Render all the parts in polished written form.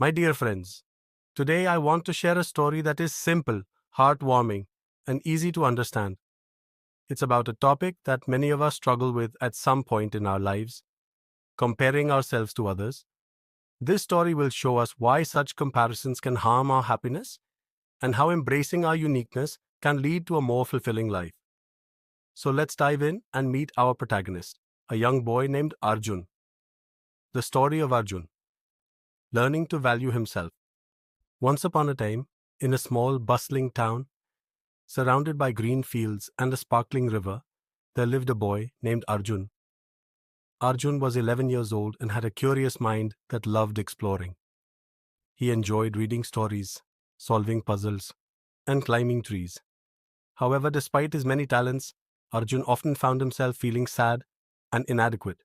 My dear friends, today I want to share a story that is simple, heartwarming, and easy to understand. It's about a topic that many of us struggle with at some point in our lives, comparing ourselves to others. This story will show us why such comparisons can harm our happiness and how embracing our uniqueness can lead to a more fulfilling life. So let's dive in and meet our protagonist, a young boy named Arjun. The story of Arjun, learning to value himself. Once upon a time, in a small, bustling town, surrounded by green fields and a sparkling river, there lived a boy named Arjun. Arjun was 11 years old and had a curious mind that loved exploring. He enjoyed reading stories, solving puzzles, and climbing trees. However, despite his many talents, Arjun often found himself feeling sad and inadequate.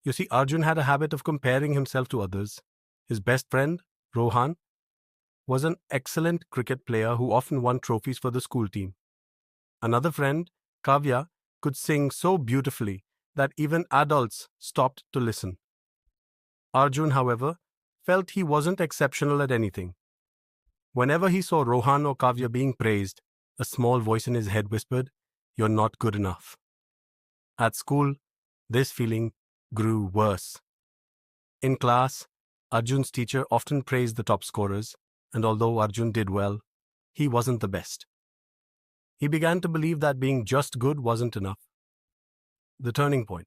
You see, Arjun had a habit of comparing himself to others. His best friend, Rohan, was an excellent cricket player who often won trophies for the school team. Another friend, Kavya, could sing so beautifully that even adults stopped to listen. Arjun, however, felt he wasn't exceptional at anything. Whenever he saw Rohan or Kavya being praised, a small voice in his head whispered, "You're not good enough." At school, this feeling grew worse. In class, Arjun's teacher often praised the top scorers, and although Arjun did well, he wasn't the best. He began to believe that being just good wasn't enough. The turning point.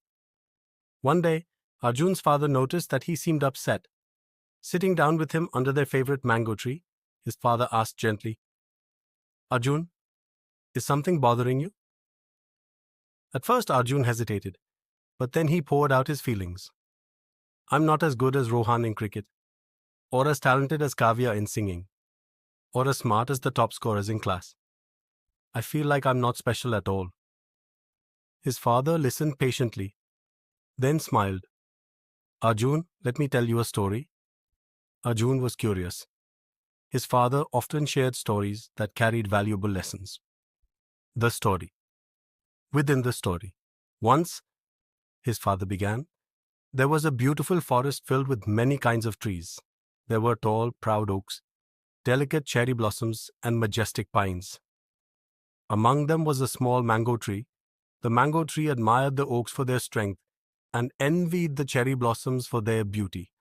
One day, Arjun's father noticed that he seemed upset. Sitting down with him under their favorite mango tree, his father asked gently, "Arjun, is something bothering you?" At first, Arjun hesitated, but then he poured out his feelings. "I'm not as good as Rohan in cricket, or as talented as Kavya in singing, or as smart as the top scorers in class. I feel like I'm not special at all." His father listened patiently, then smiled. "Arjun, let me tell you a story." Arjun was curious. His father often shared stories that carried valuable lessons. The story. Within the story. Once, his father began, there was a beautiful forest filled with many kinds of trees. There were tall, proud oaks, delicate cherry blossoms, and majestic pines. Among them was a small mango tree. The mango tree admired the oaks for their strength and envied the cherry blossoms for their beauty.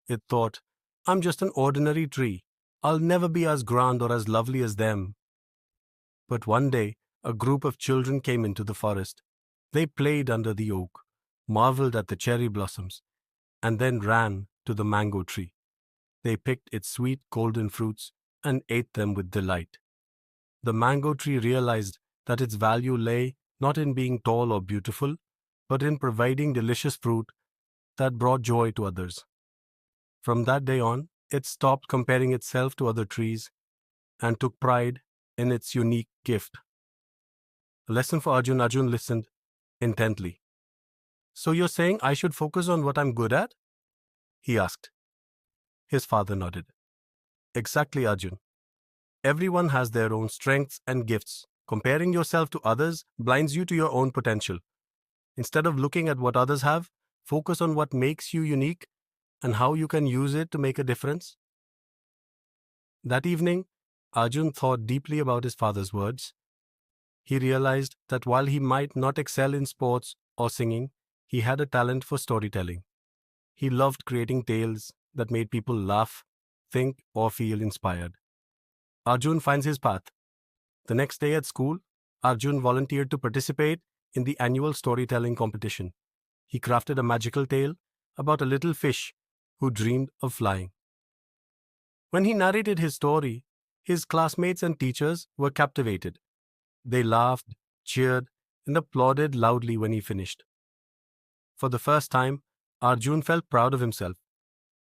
It thought, "I'm just an ordinary tree. I'll never be as grand or as lovely as them." But one day, a group of children came into the forest. They played under the oak, marveled at the cherry blossoms, and then ran to the mango tree. They picked its sweet golden fruits and ate them with delight. The mango tree realized that its value lay not in being tall or beautiful, but in providing delicious fruit that brought joy to others. From that day on, it stopped comparing itself to other trees and took pride in its unique gift. A lesson for Arjun. Arjun listened intently. "So you're saying I should focus on what I'm good at?" he asked. His father nodded. "Exactly, Arjun. Everyone has their own strengths and gifts. Comparing yourself to others blinds you to your own potential. Instead of looking at what others have, focus on what makes you unique and how you can use it to make a difference." That evening, Arjun thought deeply about his father's words. He realized that while he might not excel in sports or singing, he had a talent for storytelling. He loved creating tales that made people laugh, think, or feel inspired. Arjun finds his path. The next day at school, Arjun volunteered to participate in the annual storytelling competition. He crafted a magical tale about a little fish who dreamed of flying. When he narrated his story, his classmates and teachers were captivated. They laughed, cheered, and applauded loudly when he finished. For the first time, Arjun felt proud of himself.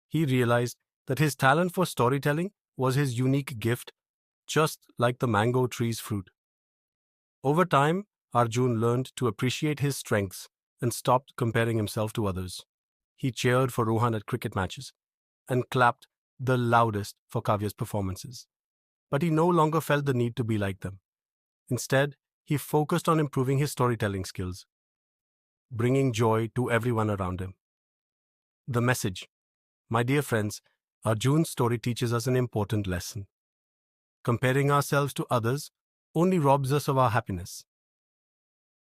He realized that his talent for storytelling was his unique gift, just like the mango tree's fruit. Over time, Arjun learned to appreciate his strengths and stopped comparing himself to others. He cheered for Rohan at cricket matches and clapped the loudest for Kavya's performances. But he no longer felt the need to be like them. Instead, he focused on improving his storytelling skills, bringing joy to everyone around him. The message. My dear friends, Arjun's story teaches us an important lesson. Comparing ourselves to others only robs us of our happiness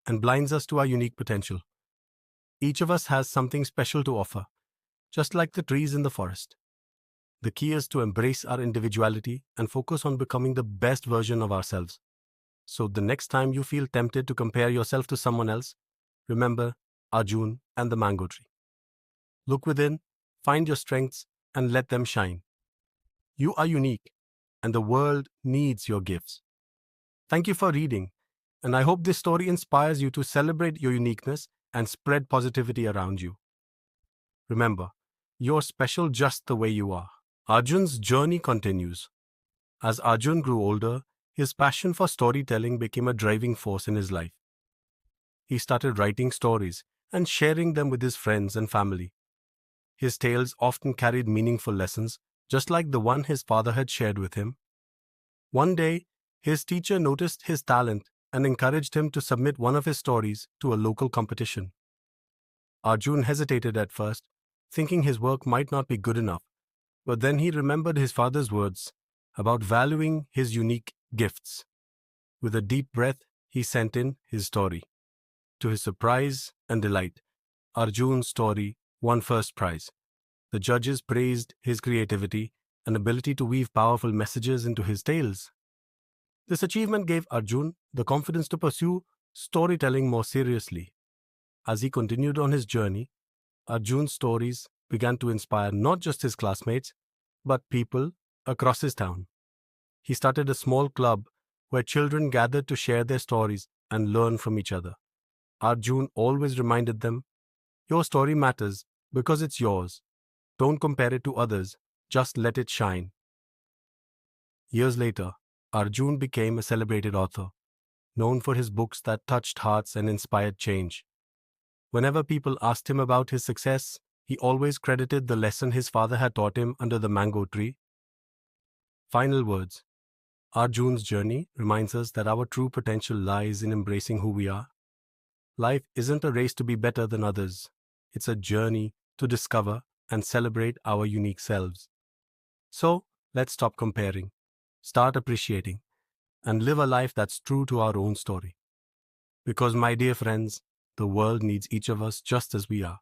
and blinds us to our unique potential. Each of us has something special to offer, just like the trees in the forest. The key is to embrace our individuality and focus on becoming the best version of ourselves. So the next time you feel tempted to compare yourself to someone else, remember Arjun and the mango tree. Look within, find your strengths, and let them shine. You are unique, and the world needs your gifts. Thank you for reading, and I hope this story inspires you to celebrate your uniqueness and spread positivity around you. Remember, you're special just the way you are. Arjun's journey continues. As Arjun grew older, his passion for storytelling became a driving force in his life. He started writing stories and sharing them with his friends and family. His tales often carried meaningful lessons, just like the one his father had shared with him. One day, his teacher noticed his talent and encouraged him to submit one of his stories to a local competition. Arjun hesitated at first, thinking his work might not be good enough, but then he remembered his father's words about valuing his unique gifts. With a deep breath, he sent in his story. To his surprise and delight, Arjun's story won first prize. The judges praised his creativity and ability to weave powerful messages into his tales. This achievement gave Arjun the confidence to pursue storytelling more seriously. As he continued on his journey, Arjun's stories began to inspire not just his classmates, but people across his town. He started a small club where children gathered to share their stories and learn from each other. Arjun always reminded them, "Your story matters because it's yours. Don't compare it to others, just let it shine." Years later, Arjun became a celebrated author, known for his books that touched hearts and inspired change. Whenever people asked him about his success, he always credited the lesson his father had taught him under the mango tree. Final words. Arjun's journey reminds us that our true potential lies in embracing who we are. Life isn't a race to be better than others. It's a journey to discover and celebrate our unique selves. So, let's stop comparing, start appreciating, and live a life that's true to our own story. Because, my dear friends, the world needs each of us just as we are.